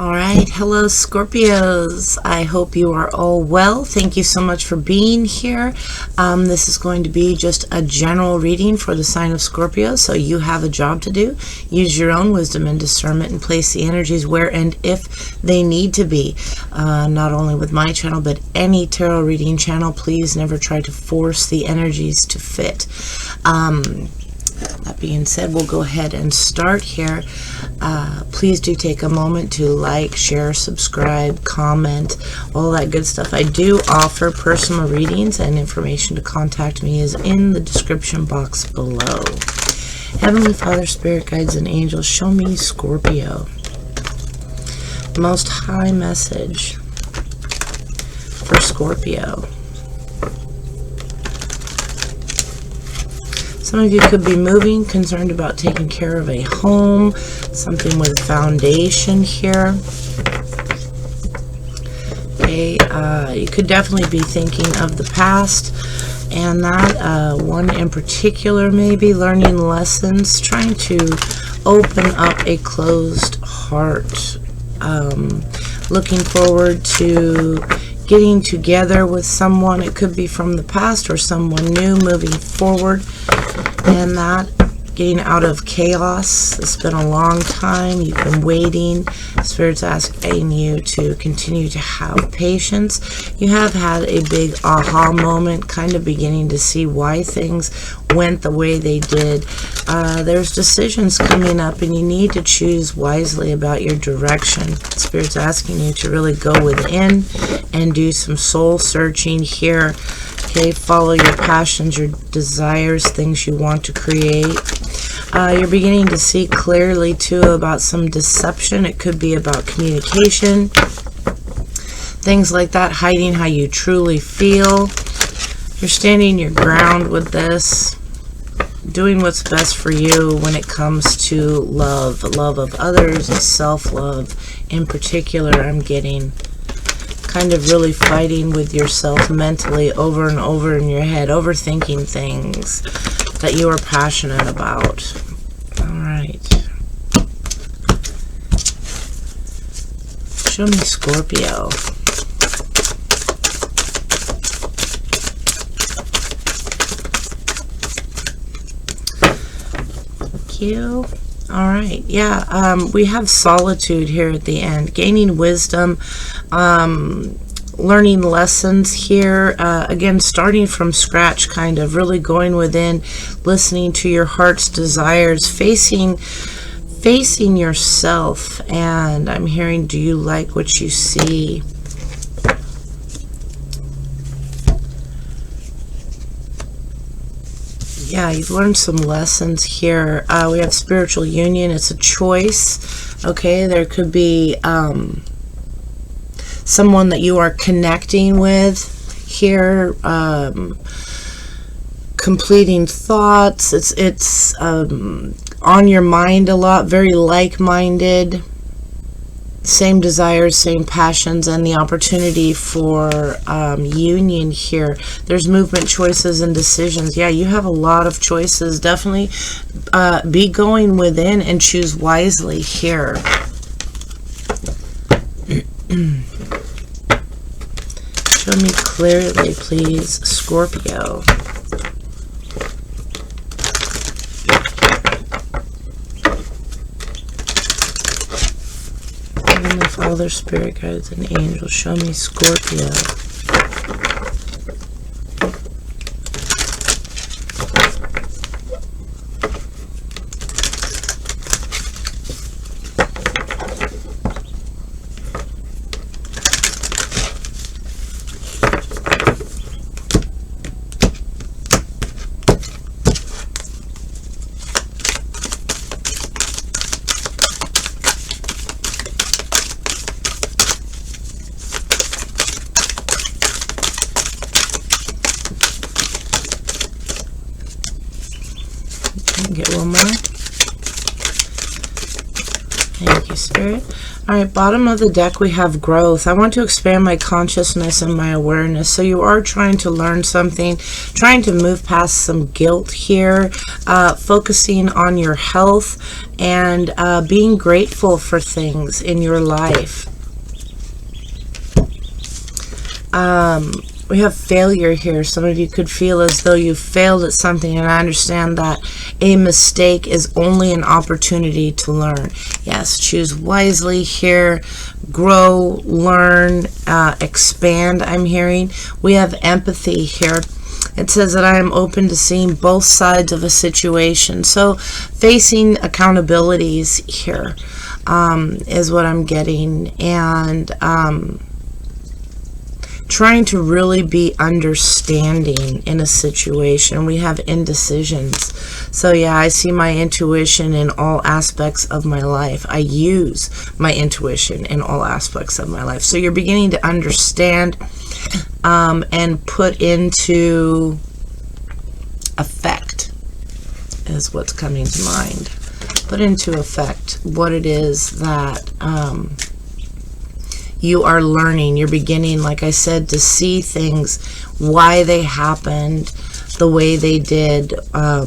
All right, hello Scorpios. I hope you are all well. Thank you so much for being here. This is going to be just a general reading for the sign of Scorpio, so you have a job to do. Use your own wisdom and discernment and place the energies where and if they need to be. Not only with my channel, but any tarot reading channel. Please never try to force the energies to fit. That being said, we'll go ahead and start here. Please do take a moment to like, share, subscribe, comment, all that good stuff. I do offer personal readings, and information to contact me is in the description box below. Heavenly Father, Spirit Guides, and Angels, show me Scorpio. Most High message for Scorpio. Some of you could be moving, concerned about taking care of a home, something with a foundation here. Okay, you could definitely be thinking of the past, and that one in particular, maybe learning lessons, trying to open up a closed heart, looking forward to getting together with someone. It could be from the past or someone new, moving forward. And that, getting out of chaos. It's been a long time. You've been waiting. Spirit's asking you to continue to have patience. You have had a big aha moment, kind of beginning to see why things went the way they did. There's decisions coming up, and you need to choose wisely about your direction. Spirit's asking you to really go within and do some soul searching here. Okay, follow your passions, your desires, things you want to create. You're beginning to see clearly too about some deception. It could be about communication, things like that, hiding how you truly feel. You're standing your ground with this, doing what's best for you when it comes to love of others, and self-love in particular. I'm getting kind of really fighting with yourself mentally over and over in your head, overthinking things that you are passionate about. All right. Show me Scorpio. Thank you. All right, yeah, we have solitude here at the end, gaining wisdom, learning lessons here, again, starting from scratch, kind of really going within, listening to your heart's desires, facing yourself. And I'm hearing, do you like what you see? Yeah, you've learned some lessons here. We have spiritual union. It's a choice. Okay, there could be someone that you are connecting with here, completing thoughts. It's on your mind a lot, very like-minded, same desires, same passions, and the opportunity for union here. There's movement, choices, and decisions. Yeah, you have a lot of choices. Definitely be going within and choose wisely here. Show me clearly, please, Scorpio. Heavenly Father, Spirit Guides, and Angels, show me Scorpio. Get one more. Thank you, Spirit. All right, bottom of the deck, we have growth. I want to expand my consciousness and my awareness. So you are trying to learn something, trying to move past some guilt here, focusing on your health, and being grateful for things in your life. We have failure here. Some of you could feel as though you failed at something, and I understand that a mistake is only an opportunity to learn. Yes, choose wisely here. Grow, learn, expand, I'm hearing. We have empathy here. It says that I am open to seeing both sides of a situation. So facing accountabilities here is what I'm getting. And trying to really be understanding in a situation. We have indecisions. So yeah, I see my intuition in all aspects of my life. I use my intuition in all aspects of my life. So you're beginning to understand and put into effect is what's coming to mind. Put into effect what it is that you are learning. You're beginning, like I said, to see things, why they happened the way they did, why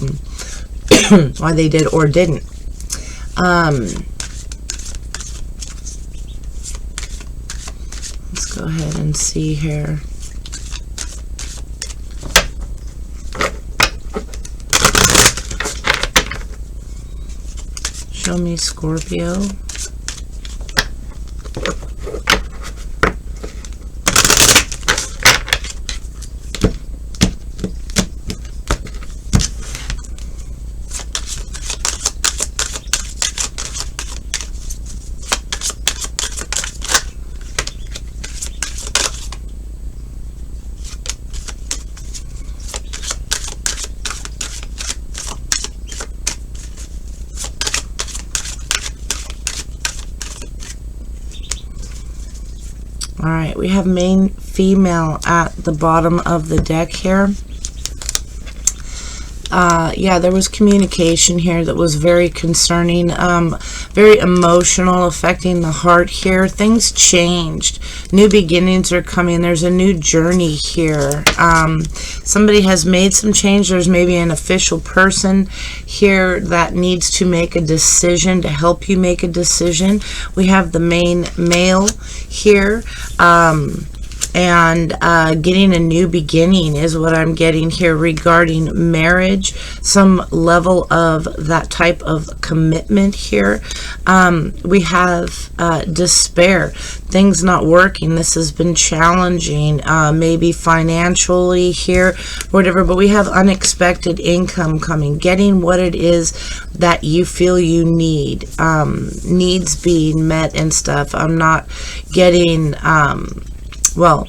they did or didn't. Let's go ahead and see here. Show me Scorpio. All right, we have main female at the bottom of the deck here. Yeah, there was communication here that was very concerning, very emotional, affecting the heart here. Things changed. New beginnings are coming. There's a new journey here. Somebody has made some change. There's maybe an official person here that needs to make a decision, to help you make a decision. We have the main male here. And getting a new beginning is what I'm getting here regarding marriage, some level of that type of commitment here. We have despair, things not working. This has been challenging, maybe financially here, whatever, but we have unexpected income coming, getting what it is that you feel you need, needs being met and stuff. I'm not getting... well,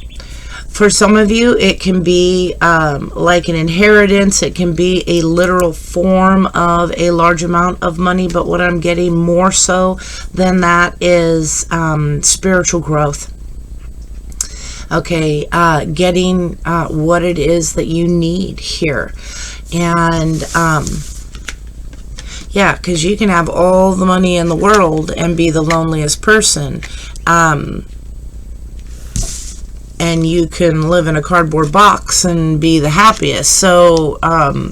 for some of you, it can be like an inheritance. It can be a literal form of a large amount of money. But what I'm getting more so than that is spiritual growth. Okay, getting what it is that you need here. And... yeah, because you can have all the money in the world and be the loneliest person. And you can live in a cardboard box and be the happiest. So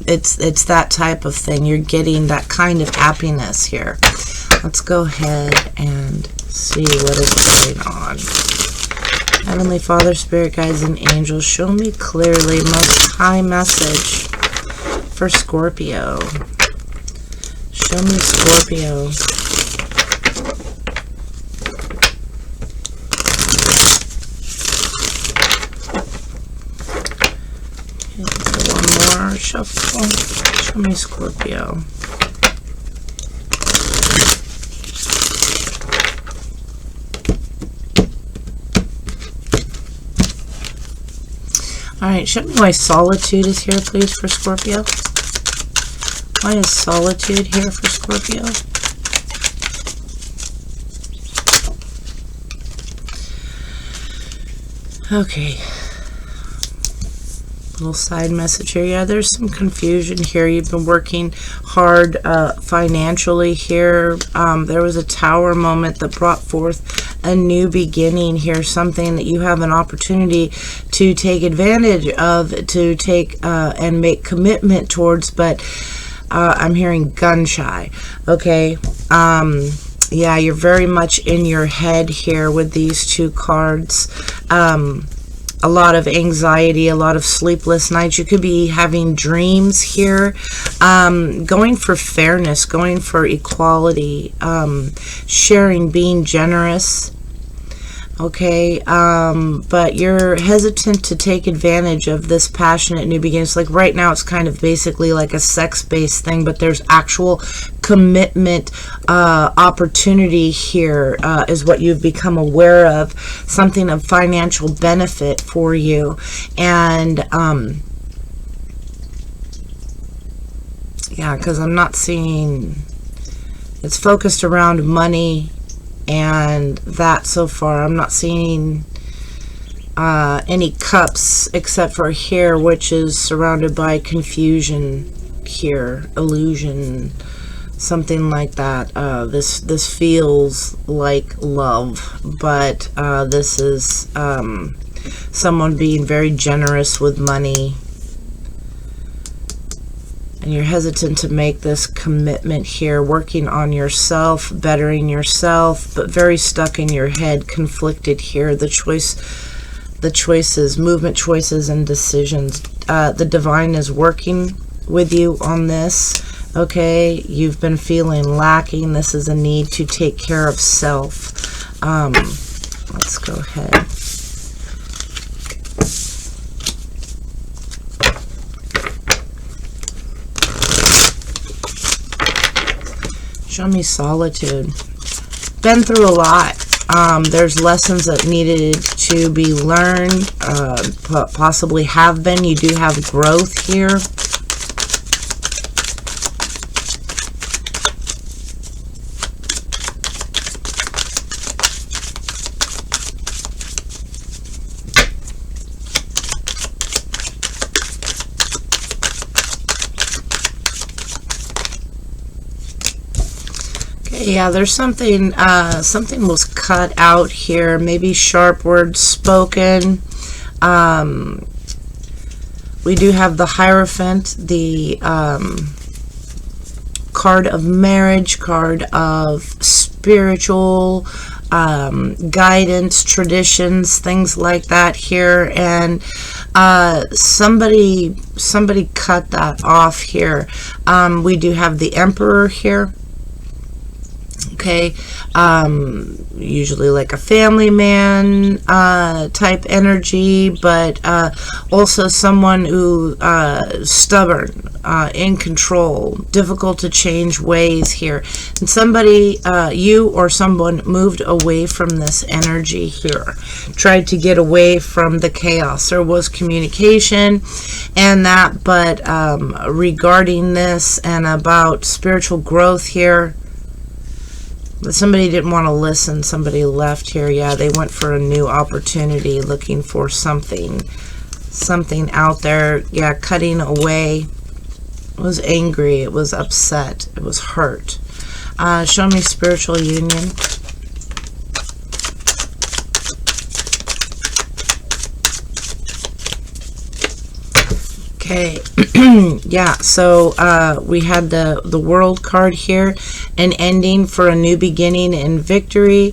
it's that type of thing. You're getting that kind of happiness here. Let's go ahead and see what is going on. Heavenly Father, Spirit Guides, and Angels, show me clearly most high message for Scorpio. Show me Scorpio. Shuffle. Show me Scorpio. Alright, show me why solitude is here, please, for Scorpio. Why is solitude here for Scorpio? Okay. Little side message here. Yeah, there's some confusion here. You've been working hard financially here. There was a Tower moment that brought forth a new beginning here, something that you have an opportunity to take advantage of, to take and make commitment towards, but I'm hearing gun shy. Okay. Yeah, you're very much in your head here with these two cards. A lot of anxiety, a lot of sleepless nights. You could be having dreams here, going for fairness, going for equality, sharing, being generous. Okay, but you're hesitant to take advantage of this passionate new beginnings. Like right now, it's kind of basically like a sex-based thing, but there's actual commitment opportunity here is what you've become aware of, something of financial benefit for you. And yeah, because I'm not seeing, it's focused around money and that so far. I'm not seeing any cups except for here, which is surrounded by confusion here, illusion, something like that. This feels like love, but this is someone being very generous with money. And you're hesitant to make this commitment here, working on yourself, bettering yourself, but very stuck in your head, conflicted here. The choices, movement choices and decisions. The divine is working with you on this. Okay, you've been feeling lacking. This is a need to take care of self. Let's go ahead. Show me solitude. Been through a lot. There's lessons that needed to be learned, possibly have been. You do have growth here. Yeah, there's something, something was cut out here, maybe sharp words spoken. We do have the Hierophant, the card of marriage, card of spiritual guidance, traditions, things like that here. And somebody cut that off here. We do have the Emperor here. Okay, usually like a family man type energy, but also someone who stubborn, in control, difficult to change ways here. And somebody, you or someone moved away from this energy here, tried to get away from the chaos. There was communication and that, but regarding this and about spiritual growth here, somebody didn't want to listen. Somebody left here. Yeah, they went for a new opportunity, looking for something out there. Yeah, cutting away. It was angry. It was upset. It was hurt. Show me spiritual union. Okay, yeah, so we had the World card here, an ending for a new beginning and victory.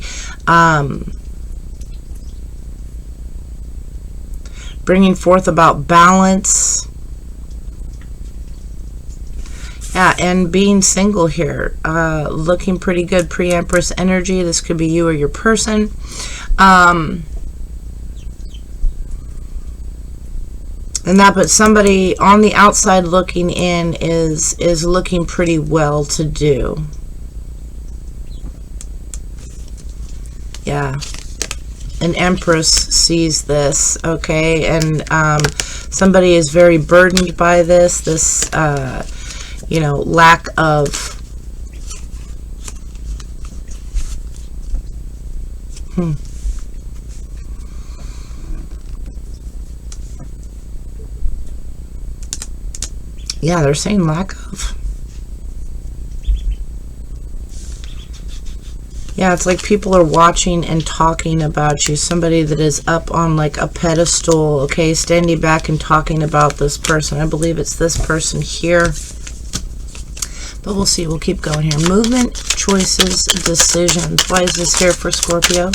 Bringing forth about balance. Yeah, and being single here. Looking pretty good, pre-Empress energy. This could be you or your person. And that, but somebody on the outside looking in is looking pretty well to do. Yeah, an Empress sees this, okay, and somebody is very burdened by this you know, lack of Yeah, they're saying lack of. Yeah, it's like people are watching and talking about you. Somebody that is up on like a pedestal, okay, standing back and talking about this person. I believe it's this person here. But we'll see. We'll keep going here. Movement, choices, decisions. Why is this here for Scorpio?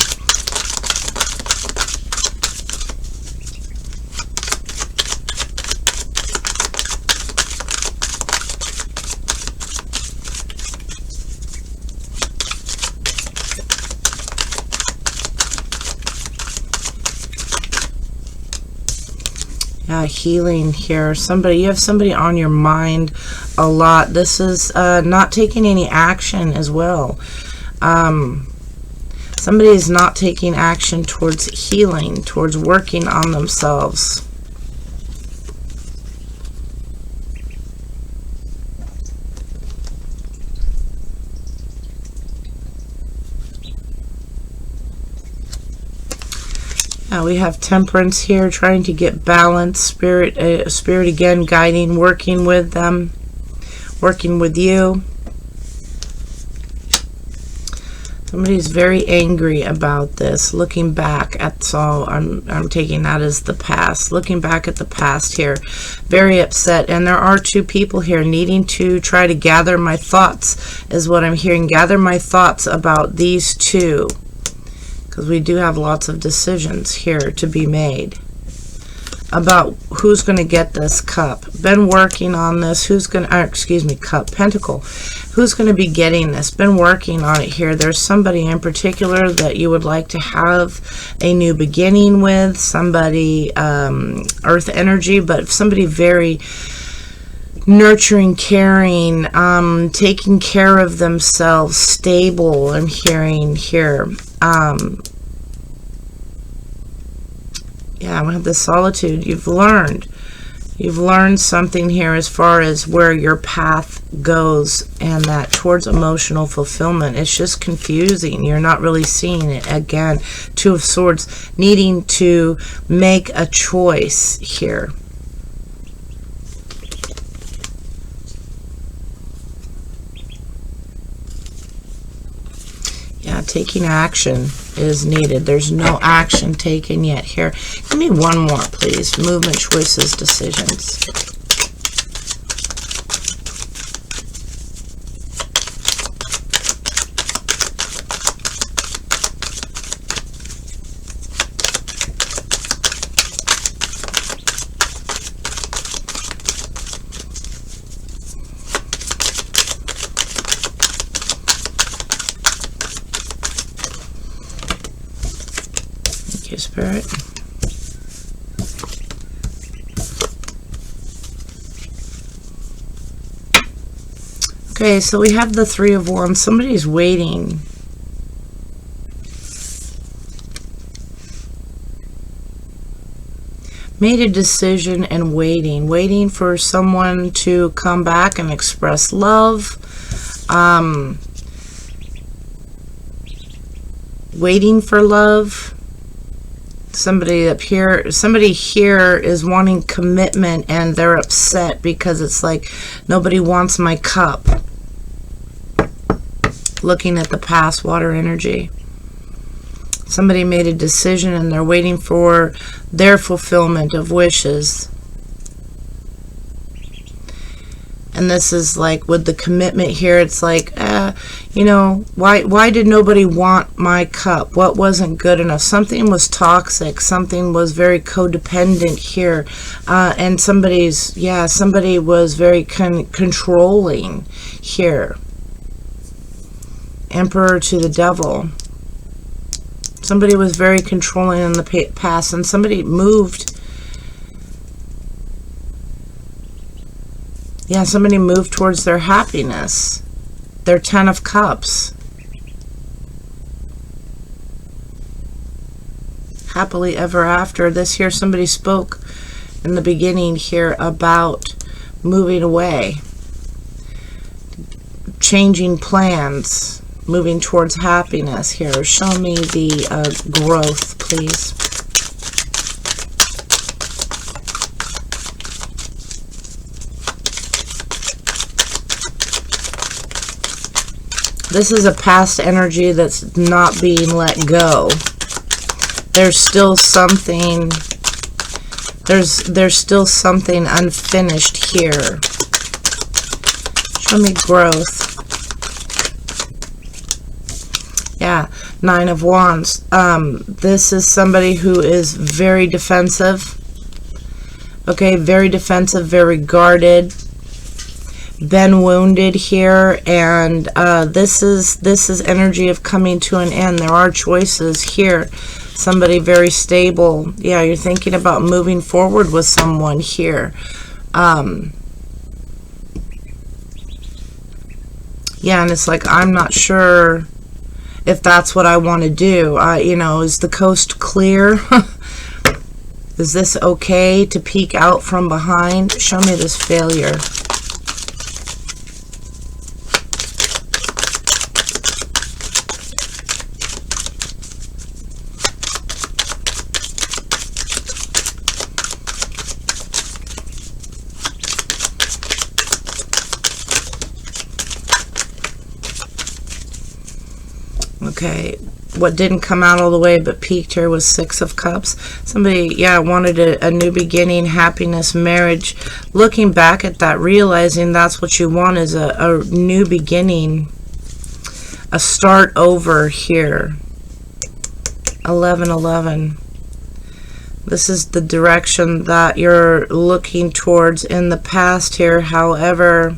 Healing here. Somebody, you have somebody on your mind a lot. This is not taking any action as well. Somebody is not taking action towards healing, towards working on themselves. We have Temperance here, trying to get balance, spirit again, guiding, working with them, working with you. Somebody's very angry about this, looking back at, so I'm taking that as the past, looking back at the past here, very upset. And there are two people here needing to try to gather my thoughts, is what I'm hearing. Gather my thoughts about these two. Because we do have lots of decisions here to be made about who's going to get this cup. Been working on this. Who's going to, excuse me, cup, pentacle. Who's going to be getting this? Been working on it here. There's somebody in particular that you would like to have a new beginning with. Somebody, earth energy, but somebody very nurturing, caring, taking care of themselves, stable, I'm hearing here. Yeah, we have the solitude. You've learned something here as far as where your path goes, and that towards emotional fulfillment. It's just confusing. You're not really seeing it. Again, Two of Swords, needing to make a choice here. Yeah, taking action is needed. There's no action taken yet here. Give me one more, please. Movement, choices, decisions. Spirit. Okay, so we have the Three of Wands. Somebody's waiting. Made a decision and waiting for someone to come back and express love. Waiting for love. Somebody up here, somebody here is wanting commitment, and they're upset because it's like nobody wants my cup. Looking at the past, water energy. Somebody made a decision and they're waiting for their fulfillment of wishes. And this is like with the commitment here, it's like, you know, why did nobody want my cup? What wasn't good enough? Something was toxic. Something was very codependent here. And somebody was very controlling here. Emperor to the Devil. Somebody was very controlling in the past, and somebody moved. Yeah, somebody moved towards their happiness. Their 10 of Cups. Happily ever after. This here, somebody spoke in the beginning here about moving away. Changing plans. Moving towards happiness here. Show me the growth, please. This is a past energy that's not being let go. There's still something, there's still something unfinished here. Show me growth. Yeah, Nine of Wands. This is somebody who is very defensive. Okay, very defensive, very guarded. Been wounded here, and this is energy of coming to an end. There are choices here. Somebody very stable. Yeah, you're thinking about moving forward with someone here. Yeah, and it's like, I'm not sure if that's what I want to do. You know, is the coast clear? Is this okay to peek out from behind? Show me this failure. Okay, what didn't come out all the way but peaked here was Six of Cups. Somebody, yeah, wanted a new beginning, happiness, marriage. Looking back at that, realizing that's what you want is a new beginning, a start over here. 1111. This is the direction that you're looking towards in the past here. However,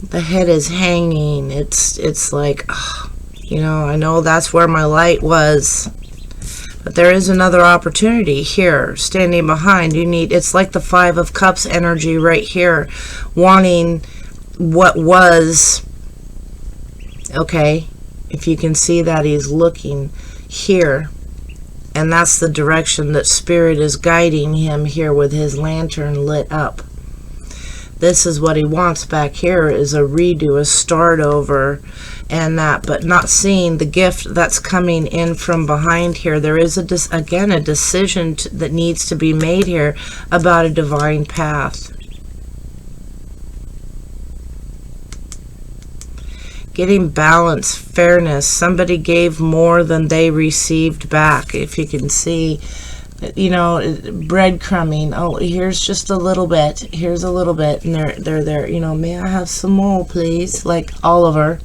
the head is hanging. It's like, oh, you know, I know that's where my light was, but there is another opportunity here standing behind. You need, it's like the Five of Cups energy right here, wanting what was. Okay, if you can see that, he's looking here, and that's the direction that Spirit is guiding him here with his lantern lit up. This is what he wants back here, is a redo, a start over, and that, but not seeing the gift that's coming in from behind here. There is, again, a decision that needs to be made here about a divine path. Getting balance, fairness. Somebody gave more than they received back, if you can see. You know, breadcrumbing. Oh, here's just a little bit. Here's a little bit, and they're there. You know, may I have some more, please? Like Oliver.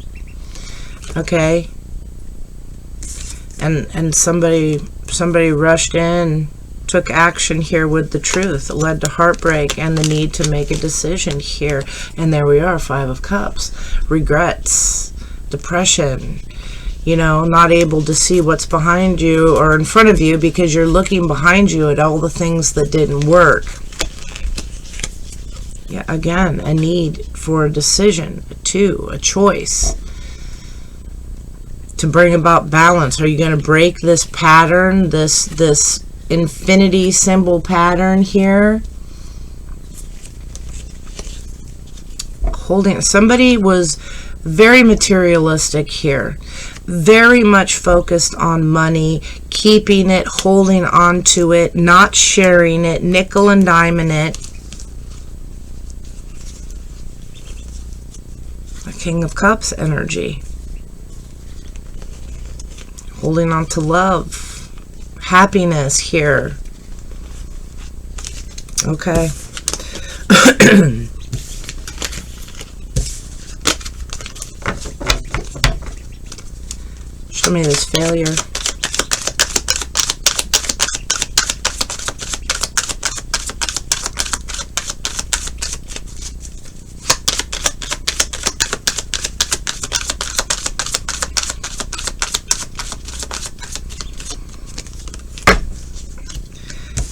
Okay. And somebody rushed in, took action here with the truth. It led to heartbreak and the need to make a decision here. And there we are, Five of Cups. Regrets, depression. You know, not able to see what's behind you or in front of you because you're looking behind you at all the things that didn't work. Yeah, again, a need for a decision, a choice to bring about balance. Are you going to break this pattern, this infinity symbol pattern here? Holding, somebody was very materialistic here. Very much focused on money, keeping it, holding on to it, not sharing it, nickel and diming it. A King of Cups energy. Holding on to love, happiness here. Okay. Show me this failure.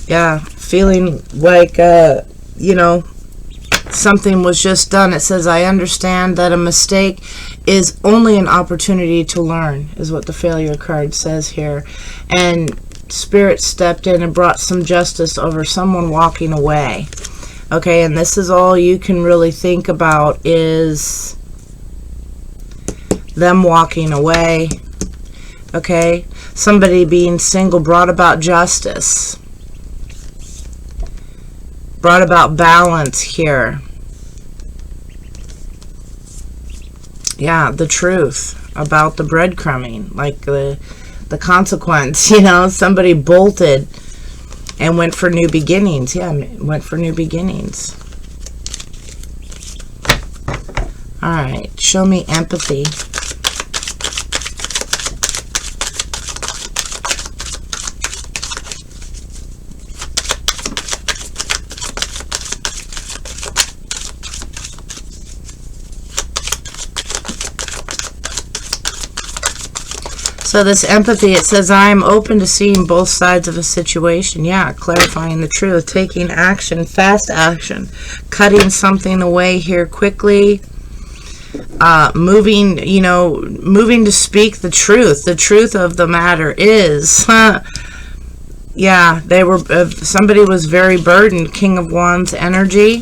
Yeah, feeling like, you know, something was just done. It says, I understand that a mistake is only an opportunity to learn, is what the failure card says here. And Spirit stepped in and brought some justice over someone walking away. Okay, and this is all you can really think about, is them walking away. Okay, somebody being single brought about justice, brought about balance here. Yeah, the truth about the breadcrumbing, like the consequence, you know, somebody bolted and went for new beginnings. Yeah, went for new beginnings. All right, show me empathy. So this empathy, it says, I am open to seeing both sides of a situation. Yeah, clarifying the truth, taking action, fast action, cutting something away here quickly, moving, you know, moving to speak the truth. The truth of the matter is, yeah, they were, somebody was very burdened, King of Wands energy,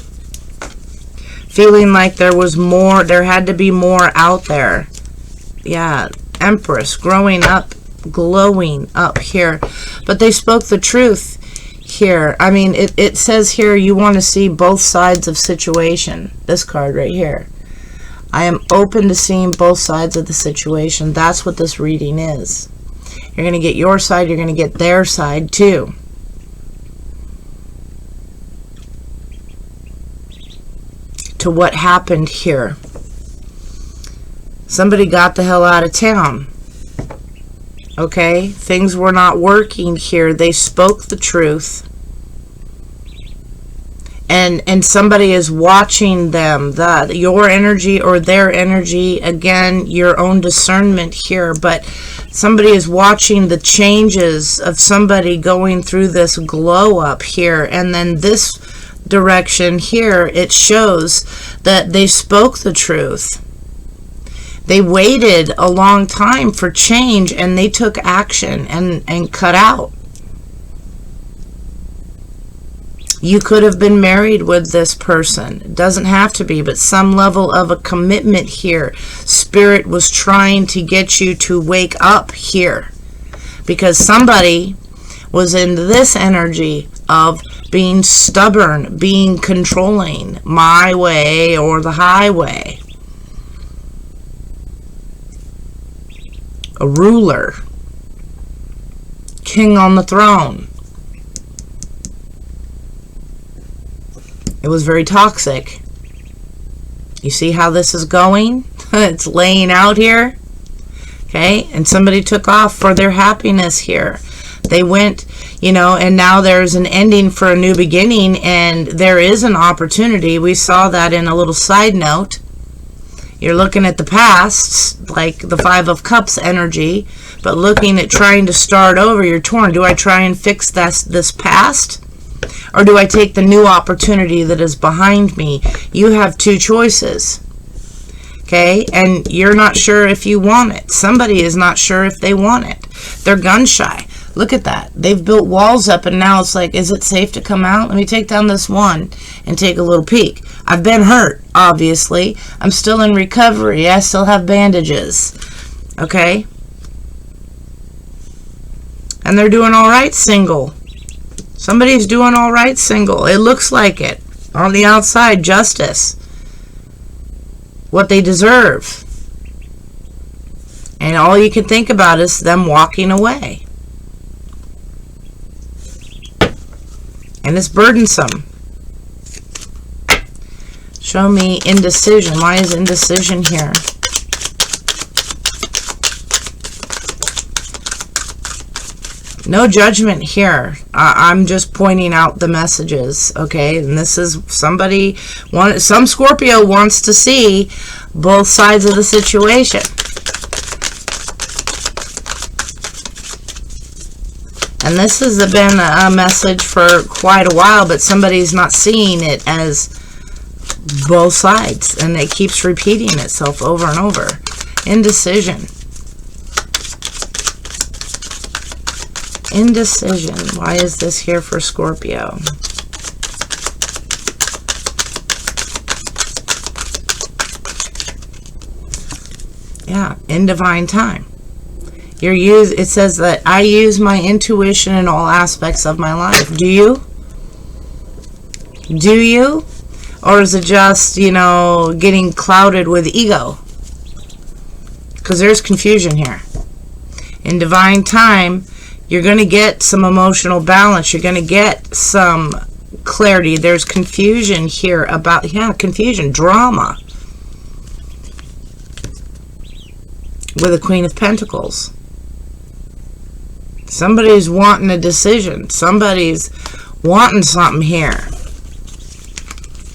feeling like there was more, there had to be more out there. Yeah. Empress, growing up, glowing up here. But they spoke the truth here. I mean, it says here you want to see both sides of situation. This card right here. I am open to seeing both sides of the situation. That's what this reading is. You're going to get your side. You're going to get their side too. To what happened here. Somebody got the hell out of town. Okay? Things were not working here. They spoke the truth. And somebody is watching them. Your energy or their energy. Again, your own discernment here. But somebody is watching the changes of somebody going through this glow up here. And then this direction here, it shows that they spoke the truth. They waited a long time for change, and they took action and cut out. You could have been married with this person. It doesn't have to be, but some level of a commitment here. Spirit was trying to get you to wake up here. Because somebody was in this energy of being stubborn, being controlling, my way or the highway. A ruler, king on the throne. It was very toxic. You see how this is going? It's laying out here. Okay, and somebody took off for their happiness here. They went, you know, and now there's an ending for a new beginning, and there is an opportunity. We saw that in a little side note. You're looking at the past, like the Five of Cups energy, but looking at trying to start over, you're torn. Do I try and fix this past? Or do I take the new opportunity that is behind me? You have two choices. Okay? And you're not sure if you want it. Somebody is not sure if they want it. They're gun shy. Look at that. They've built walls up, and now it's like, is it safe to come out? Let me take down this one and take a little peek. I've been hurt, obviously. I'm still in recovery. I still have bandages. Okay? And they're doing all right single. Somebody's doing all right single. It looks like it. On the outside, justice. What they deserve. And all you can think about is them walking away. And it's burdensome. Show me indecision. Why is indecision here? No judgment here. I'm just pointing out the messages, okay? And this is somebody, some Scorpio wants to see both sides of the situation. And this has been a message for quite a while, but somebody's not seeing it as both sides, and it keeps repeating itself over and over. Indecision. Indecision. Why is this here for Scorpio? Yeah, in divine time. It says that I use my intuition in all aspects of my life. Do you? Do you? Or is it just, you know, getting clouded with ego? because there's confusion here. In divine time, you're going to get some emotional balance. You're going to get some clarity. There's confusion here about, yeah, confusion, drama. With the Queen of Pentacles. Somebody's wanting a decision. Somebody's wanting something here.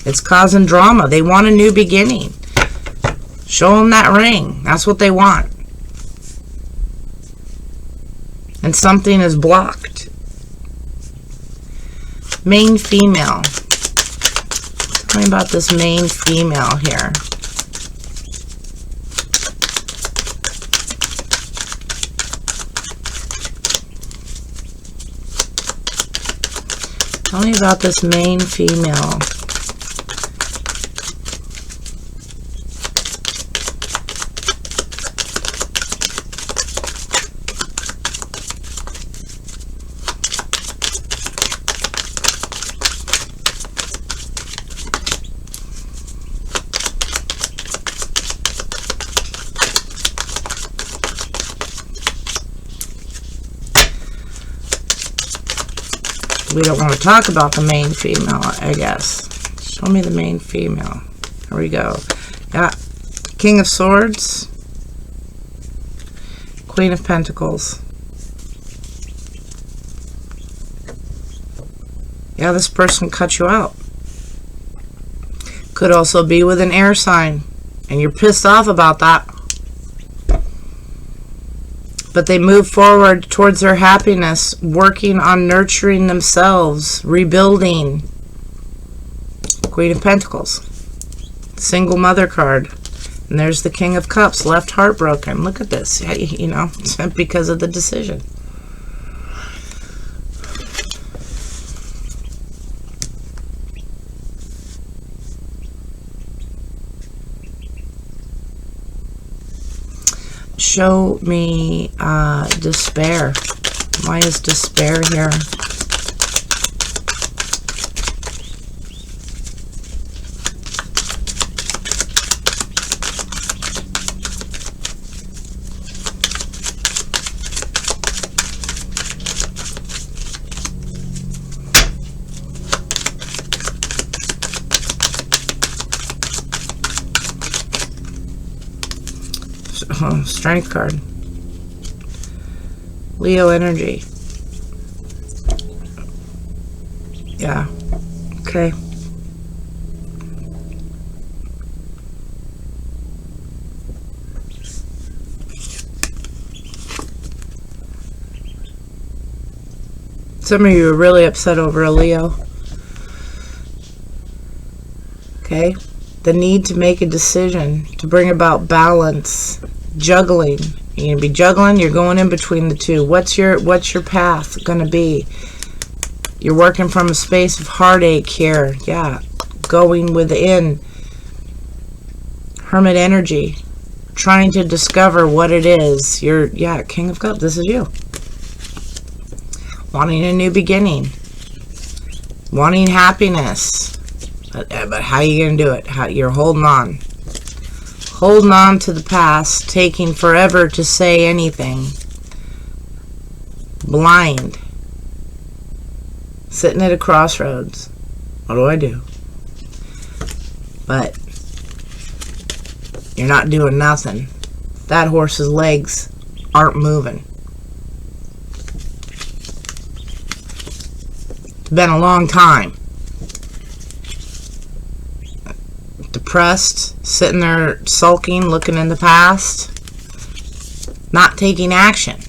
It's causing drama. They want a new beginning. Show them that ring. That's what they want. And something is blocked. Main female. Tell me about this main female here. Tell me about this main female. We don't want to talk about the main female, I guess. Show me the main female. Here we go. Yeah. King of Swords. Queen of Pentacles. Yeah, this person cut you out. Could also be with an air sign. And you're pissed off about that. But they move forward towards their happiness, working on nurturing themselves, rebuilding. Queen of Pentacles. Single mother card. And there's the King of Cups, left heartbroken. Look at this, you know, it's because of the decision. Show me despair. Why is despair here? Strength card. Leo energy. Yeah. Okay. Some of you are really upset over a Leo. Okay. The need to make a decision to bring about balance. Juggling. You're going to be juggling. You're going in between the two. What's your path going to be? You're working from a space of heartache here. Yeah. Going within. Hermit energy. Trying to discover what it is. You're, yeah, King of Cups. This is you. Wanting a new beginning. Wanting happiness. But how are you going to do it? How, you're holding on. Holding on to the past, taking forever to say anything. Blind. Sitting at a crossroads. What do I do? But you're not doing nothing. That horse's legs aren't moving. It's been a long time. Depressed, sitting there sulking, looking in the past, not taking action.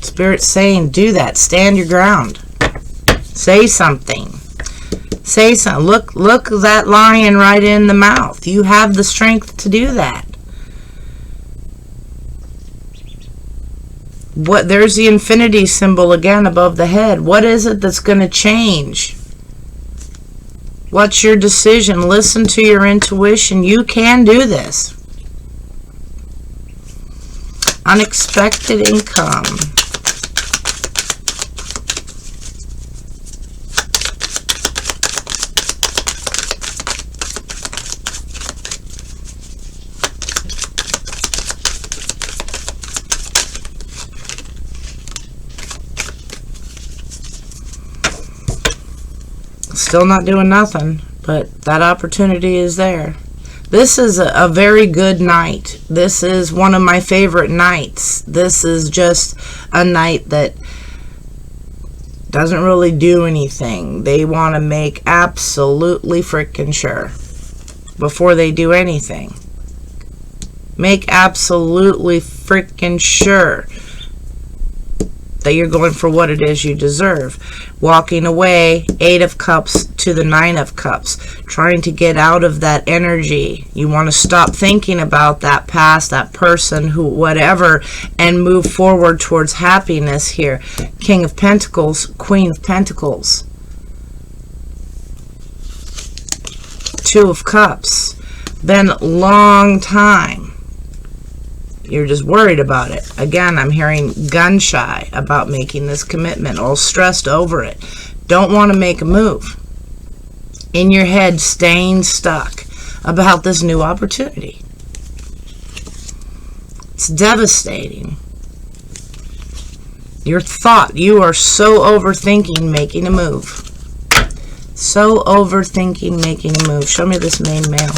Spirit's saying, do that. Stand your ground. Say something. Say something. Look that lion right in the mouth. You have the strength to do that. What? There's the infinity symbol again above the head. What is it that's going to change? What's your decision? Listen to your intuition. You can do this. Unexpected income. Still not doing nothing, but that opportunity is there. This is a very good night. This is one of my favorite nights. This is just a night that doesn't really do anything. They want to make absolutely freaking sure before they do anything. Make absolutely freaking sure that you're going for what it is you deserve. Walking away, 8 of Cups to the 9 of Cups. Trying to get out of that energy. You want to stop thinking about that past, that person, who, whatever, and move forward towards happiness here. King of Pentacles, Queen of Pentacles. 2 of Cups. Been a long time. You're just worried about it. Again, I'm hearing gun shy about making this commitment, all stressed over it. Don't want to make a move. In your head, staying stuck about this new opportunity. It's devastating. Your thought, you are so overthinking making a move. So overthinking making a move. Show me this main male.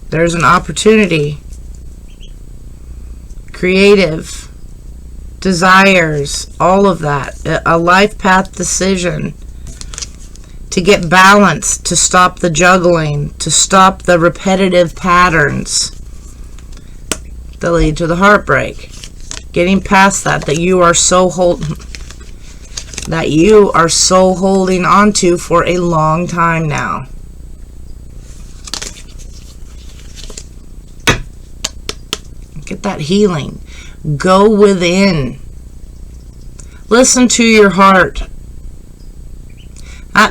There's an opportunity, creative, desires, all of that, a life path decision to get balance, to stop the juggling, to stop the repetitive patterns that lead to the heartbreak. Getting past that you are so holding on to for a long time now. Get that healing. Go within. Listen to your heart.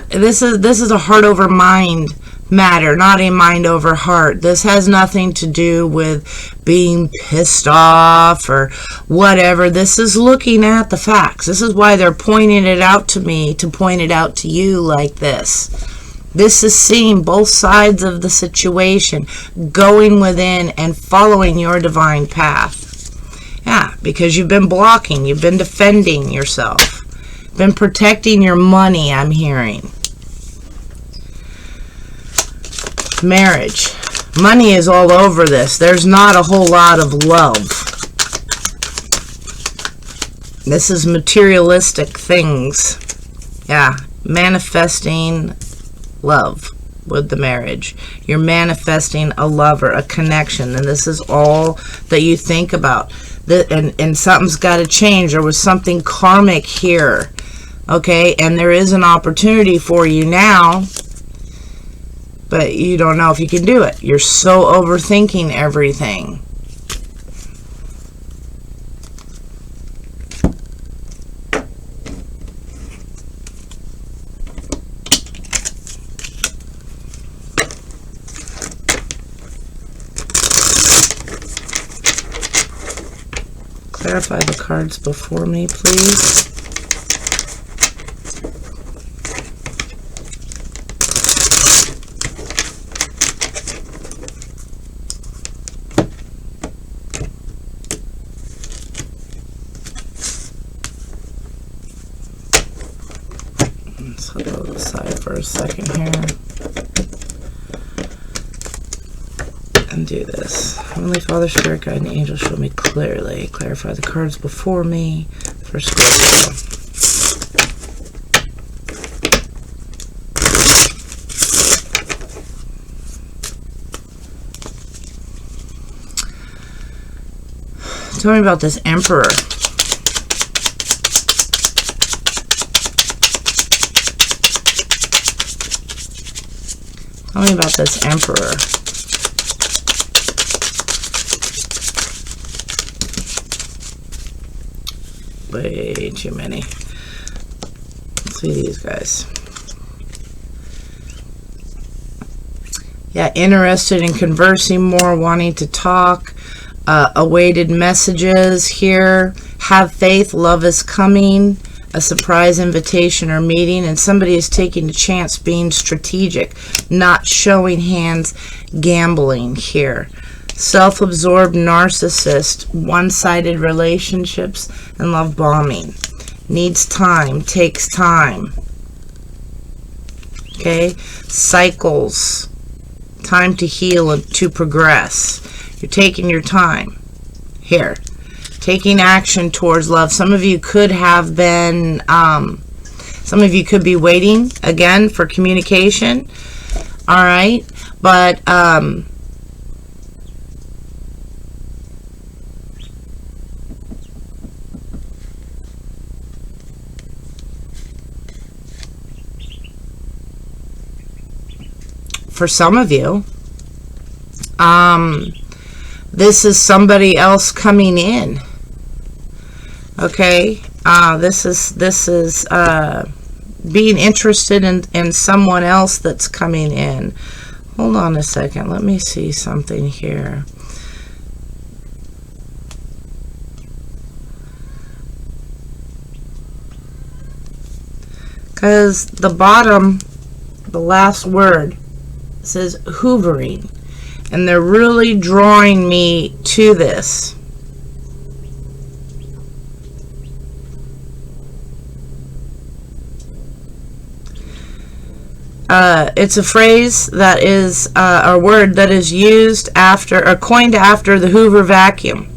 This is a heart over mind matter, not a mind over heart. This has nothing to do with being pissed off or whatever. This is looking at the facts. This is why they're pointing it out to me, to point it out to you like this. This is seeing both sides of the situation, going within and following your divine path. Yeah, because you've been blocking, you've been defending yourself, been protecting your money, I'm hearing. Marriage. Money is all over this. There's not a whole lot of love. This is materialistic things. Yeah, manifesting love with the marriage. You're manifesting a lover, a connection, and this is all that you think about. And something's got to change. There was something karmic here, okay? And there is an opportunity for you now, but you don't know if you can do it. You're so overthinking everything. Clarify the cards before me, please. Let's go to the side for a second here. And do this. Heavenly Father, Spirit Guide, and Angel, show me clearly. Clarify the cards before me for Scorpio. Tell me about this Emperor. Tell me about this Emperor. Way too many. Let's see these guys. Yeah, interested in conversing more, wanting to talk, awaited messages here. Have faith, love is coming. a surprise invitation or meeting, and somebody is taking a chance, being strategic, not showing hands, gambling here. Self-absorbed narcissist, one-sided relationships, and love bombing. Needs time, takes time. Okay? Cycles. Time to heal and to progress. You're taking your time here. Taking action towards love. Some of you could have been, some of you could be waiting, again, for communication. Alright? But, for some of you, this is somebody else coming in. Okay, this is being interested in someone else that's coming in. Hold on a second. Let me see something here. Because the bottom, the last word, says hoovering, and they're really drawing me to this. It's a phrase that is a word that is used after, or coined after, the Hoover vacuum.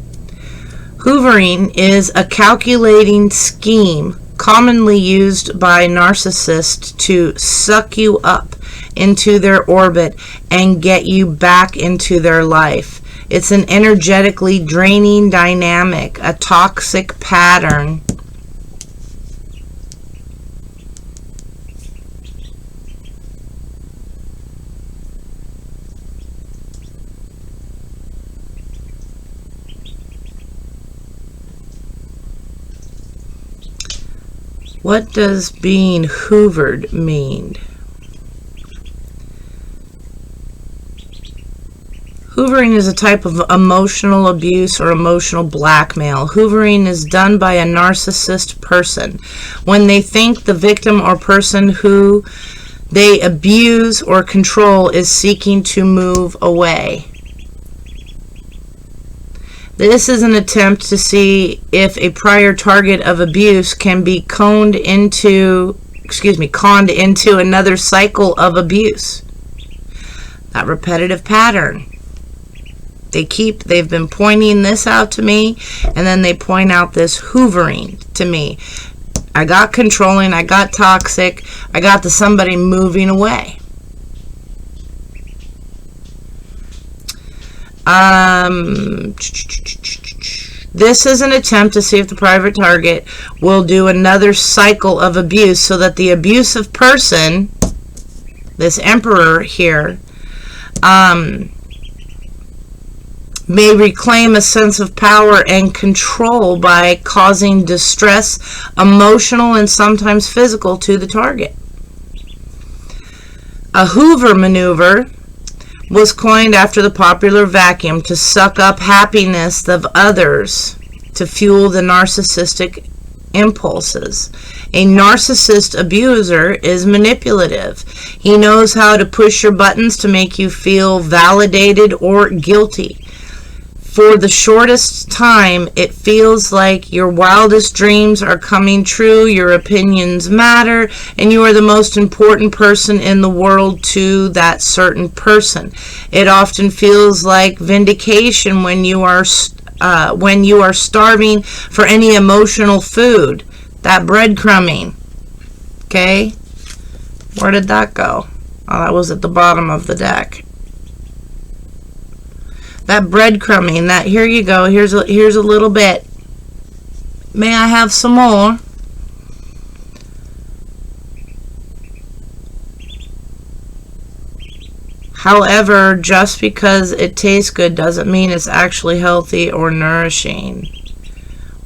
Hoovering is a calculating scheme commonly used by narcissists to suck you up into their orbit and get you back into their life. It's an energetically draining dynamic, a toxic pattern. What does being hoovered mean? Hoovering is a type of emotional abuse or emotional blackmail. Hoovering is done by a narcissist person when they think the victim or person who they abuse or control is seeking to move away. This is an attempt to see if a prior target of abuse can be conned into another cycle of abuse. That repetitive pattern. They've been pointing this out to me, and then they point out this hoovering to me. I got controlling, I got toxic, I got the somebody moving away. This is an attempt to see if the private target will do another cycle of abuse so that the abusive person, this emperor here, may reclaim a sense of power and control by causing distress, emotional and sometimes physical, to the target. A Hoover maneuver was coined after the popular vacuum to suck up happiness of others to fuel the narcissistic impulses. A narcissist abuser is manipulative. He knows how to push your buttons to make you feel validated or guilty. For the shortest time, it feels like your wildest dreams are coming true, your opinions matter, and you are the most important person in the world to that certain person. It often feels like vindication when you are starving for any emotional food. That breadcrumbing. Okay? Where did that go? Oh, that was at the bottom of the deck. That breadcrumbing, that here you go, here's a little bit. May I have some more? However, just because it tastes good doesn't mean it's actually healthy or nourishing.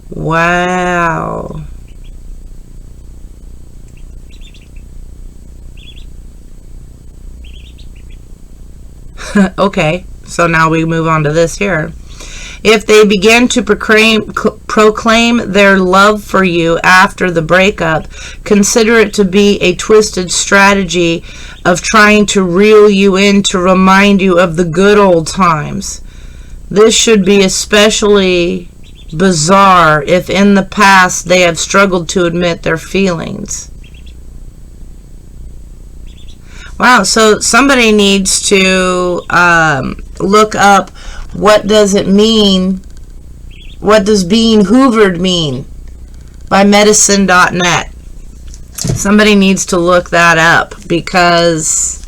Wow. Okay. So now we move on to this here. If they begin to proclaim their love for you after the breakup, consider it to be a twisted strategy of trying to reel you in to remind you of the good old times. This should be especially bizarre if in the past they have struggled to admit their feelings. Wow, so somebody needs to look up, what does it mean? What does being hoovered mean? By medicine.net. Somebody needs to look that up, because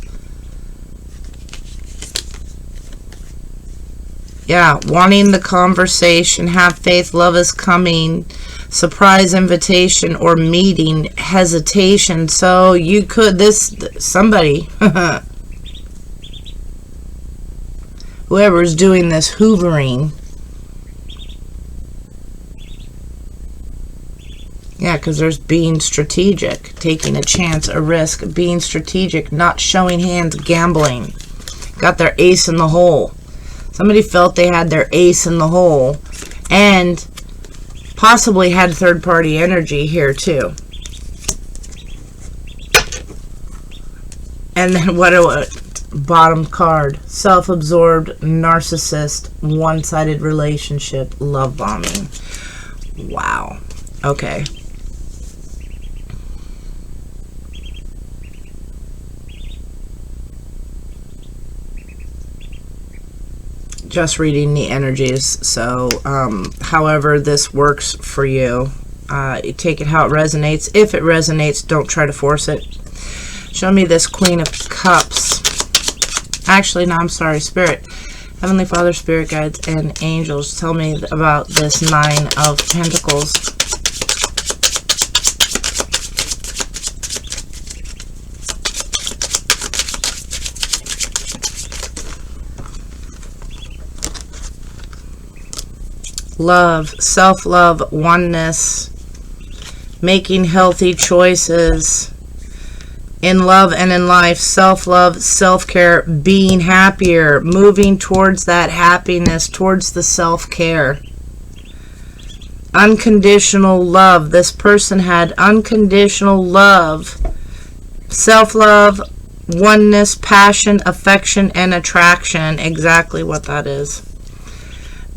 yeah, wanting the conversation, have faith, love is coming, surprise invitation or meeting, hesitation. So you could, somebody, whoever's doing this hoovering, yeah, because there's being strategic, taking a chance, a risk, being strategic, not showing hands, gambling. Got their ace in the hole. Somebody felt they had their ace in the hole and possibly had third-party energy here too. And then what bottom card? Self-absorbed, narcissist, one-sided relationship, love bombing. Wow. Okay. Just reading the energies, so however this works for you, you take it how it resonates. If it resonates, don't try to force it. Show me this Queen of Cups. Actually, no, I'm sorry, Spirit. Heavenly Father, Spirit Guides, and Angels, tell me about this Nine of Pentacles. Love, self-love, oneness, making healthy choices in love and in life, self-love, self-care, being happier, moving towards that happiness, towards the self-care. Unconditional love. This person had unconditional love, self-love, oneness, passion, affection, and attraction. Exactly what that is.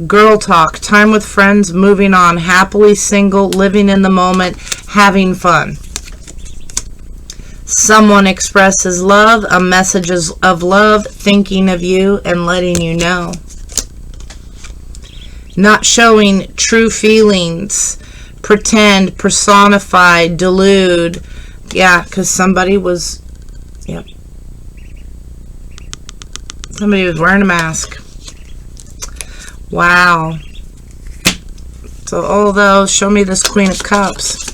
Girl talk, time with friends, moving on, happily single, living in the moment, having fun. Someone expresses love, a message of love, thinking of you and letting you know. Not showing true feelings, pretend, personify, delude. Yeah, because somebody was, yep. Somebody was wearing a mask. Wow. So all those, show me this Queen of Cups.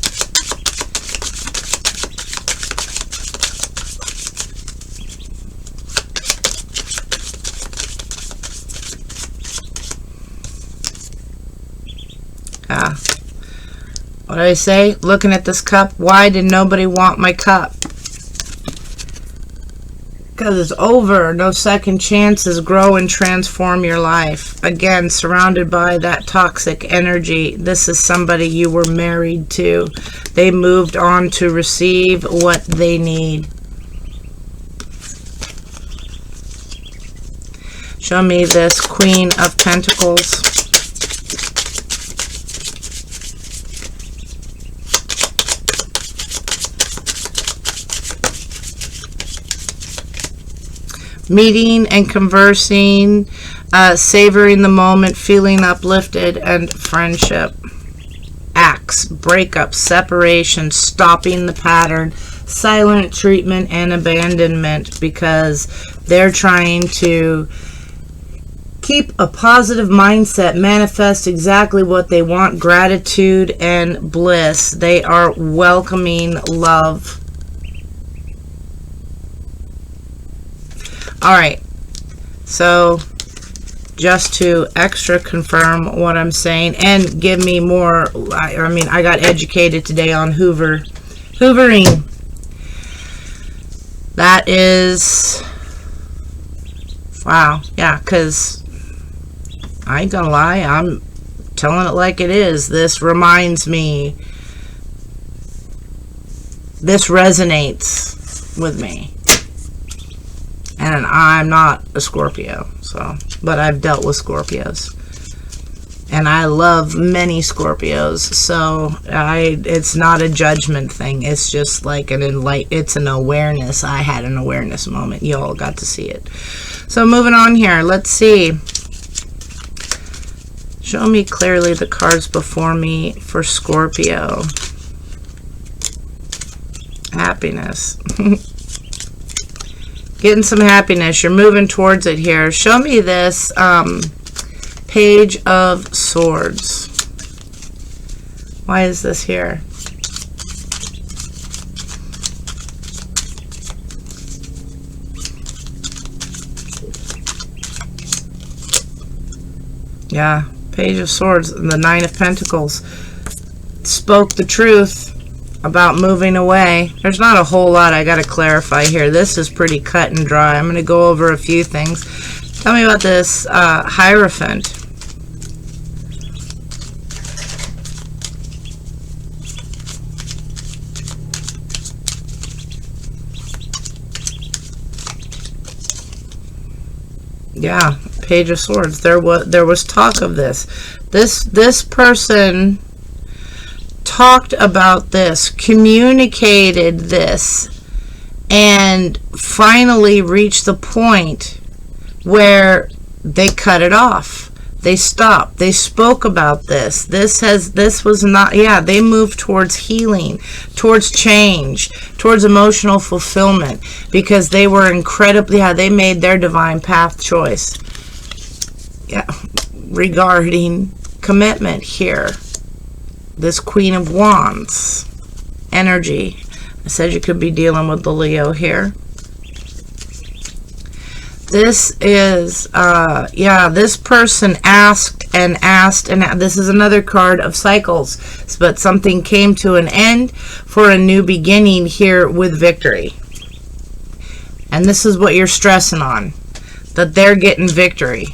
What did I say? Looking at this cup, why did nobody want my cup? Because it's over. No second chances. Grow and transform your life. Again, surrounded by that toxic energy. This is somebody you were married to. They moved on to receive what they need. Show me this Queen of Pentacles. Meeting and conversing, savoring the moment, feeling uplifted, and friendship. Acts, breakup, separation, stopping the pattern, silent treatment, and abandonment, because they're trying to keep a positive mindset, manifest exactly what they want, gratitude and bliss. They are welcoming love. Alright, so just to extra confirm what I'm saying and give me more, I mean, I got educated today on hoovering. That is, wow, yeah, because I ain't gonna lie, I'm telling it like it is. This reminds me, this resonates with me. And I'm not a Scorpio, so, but I've dealt with Scorpios. And I love many Scorpios, so it's not a judgment thing. It's just like it's an awareness. I had an awareness moment. You all got to see it. So moving on here, let's see. Show me clearly the cards before me for Scorpio. Happiness. Getting some happiness. You're moving towards it here. Show me this Page of Swords. Why is this here? Yeah, Page of Swords and the Nine of Pentacles spoke the truth about moving away. There's not a whole lot I got to clarify here. This is pretty cut and dry. I'm going to go over a few things. Tell me about this Hierophant. Yeah, Page of Swords. There was talk of this. This person talked about this, communicated this, and finally reached the point where they cut it off. They stopped. They spoke about this. This was not, yeah, they moved towards healing, towards change, towards emotional fulfillment, because they were incredibly, yeah, they made their divine path choice. Yeah, regarding commitment here. This Queen of Wands energy. I said you could be dealing with the Leo here. This is, yeah, this person asked and asked, and this is another card of cycles, but something came to an end for a new beginning here with victory. And this is what you're stressing on, that they're getting victory.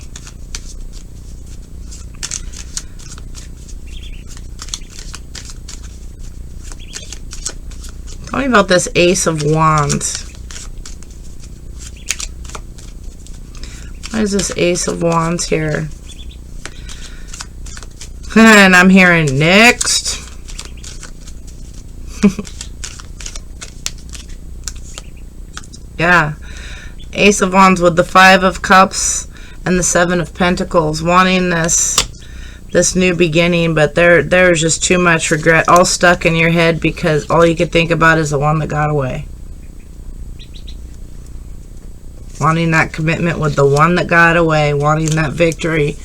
Tell me about this Ace of Wands. Why is this Ace of Wands here? And I'm hearing next. Yeah. Ace of Wands with the Five of Cups and the Seven of Pentacles. Wanting this new beginning, but there's just too much regret all stuck in your head because all you could think about is the one that got away. Wanting that commitment with the one that got away, wanting that victory.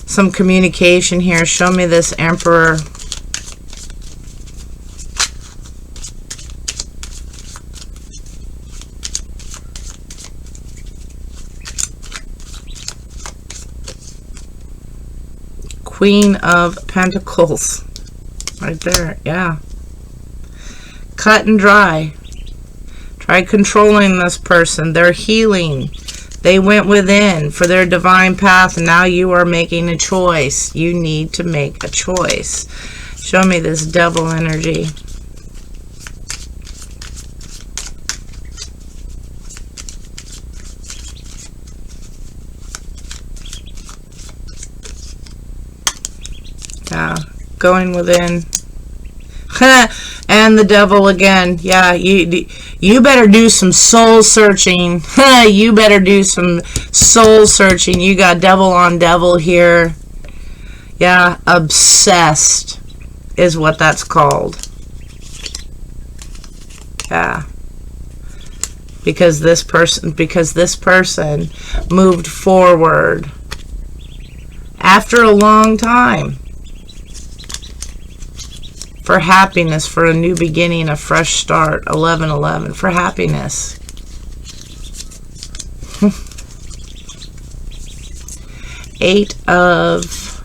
Some communication here. Show me this Emperor. Queen of Pentacles. Right there, yeah. Cut and dry. Try controlling this person. They're healing. They went within for their divine path, and now you are making a choice. You need to make a choice. Show me this Devil energy. Yeah, going within. And the Devil again. Yeah, you better do some soul searching. You better do some soul searching. You got Devil on Devil here. Yeah, obsessed is what that's called. Yeah. Because this person moved forward after a long time. For happiness, for a new beginning, a fresh start. 11-11. For happiness. Eight of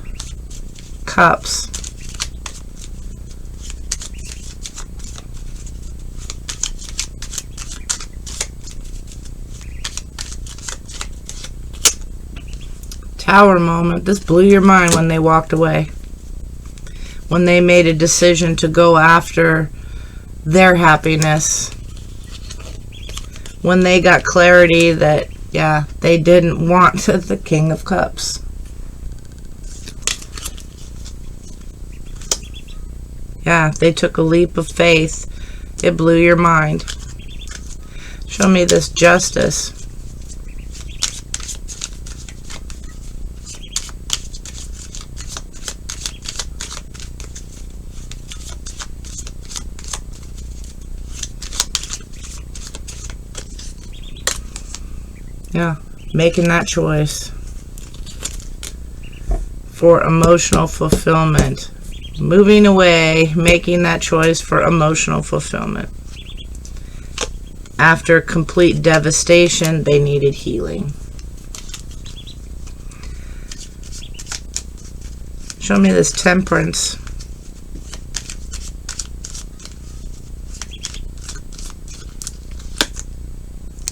Cups. Tower moment. This blew your mind when they walked away. When they made a decision to go after their happiness. When they got clarity that, yeah, they didn't want the King of Cups. Yeah, they took a leap of faith. It blew your mind. Show me this Justice. Yeah, making that choice for emotional fulfillment. Moving away, making that choice for emotional fulfillment. After complete devastation, they needed healing. Show me this Temperance.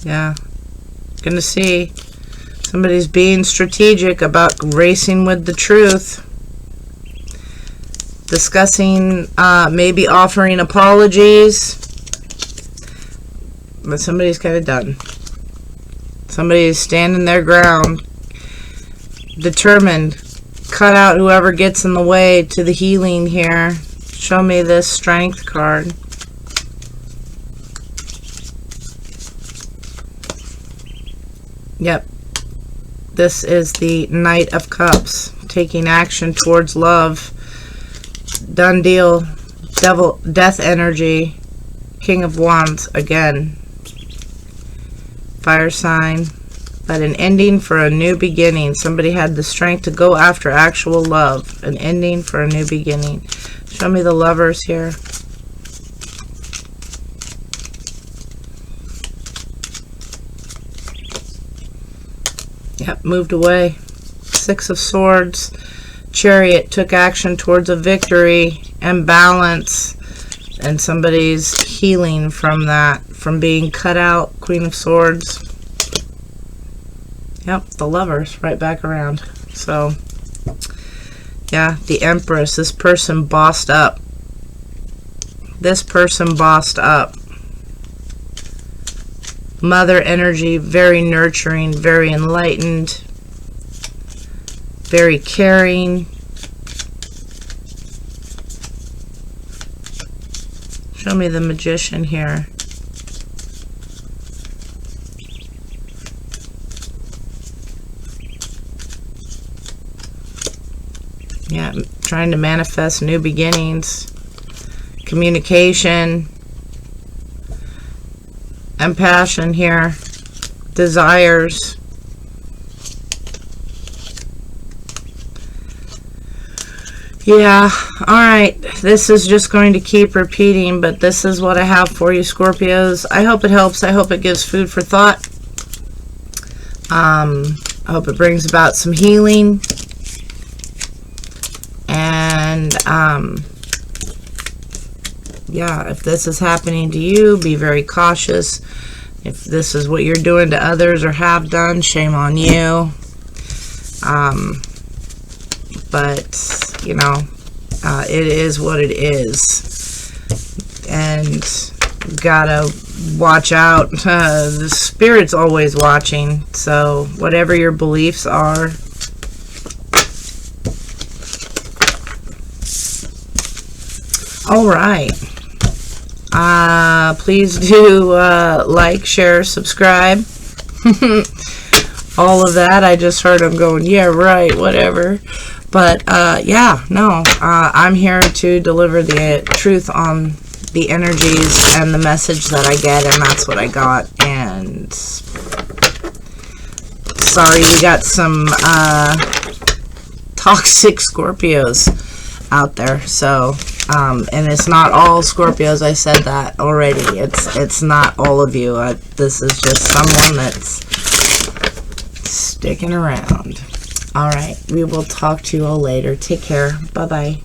Yeah, gonna see somebody's being strategic about racing with the truth. Discussing, maybe offering apologies. But somebody's kind of done. Somebody's standing their ground. Determined. Cut out whoever gets in the way to the healing here. Show me this Strength card. Yep. This is the Knight of Cups. Taking action towards love. Done deal. Devil, death energy. King of Wands again. Fire sign. But an ending for a new beginning. Somebody had the strength to go after actual love. An ending for a new beginning. Show me the Lovers here. Yep, moved away. Six of Swords. Chariot took action towards a victory and balance, and somebody's healing from that, from being cut out. Queen of Swords. Yep, the Lovers right back around. So yeah, the Empress. This person bossed up. This person bossed up. Mother energy, very nurturing, very enlightened, very caring. Show me the Magician here. Yeah, trying to manifest new beginnings, communication, and passion here. Desires. Yeah, alright. This is just going to keep repeating, but this is what I have for you, Scorpios. I hope it helps. I hope it gives food for thought. I hope it brings about some healing. And, yeah, if this is happening to you, be very cautious. If this is what you're doing to others or have done, shame on you. But, you know, it is what it is. And gotta watch out. The Spirit's always watching. So whatever your beliefs are, all right. Please do like, share, subscribe. All of that. I just heard them going, yeah, right, whatever. But yeah, no, I'm here to deliver the truth on the energies and the message that I get, and that's what I got. And sorry, we got some toxic Scorpios out there. So and it's not all Scorpios. I said that already. It's not all of you. This is just someone that's sticking around. All right, we will talk to you all later. Take care. Bye bye.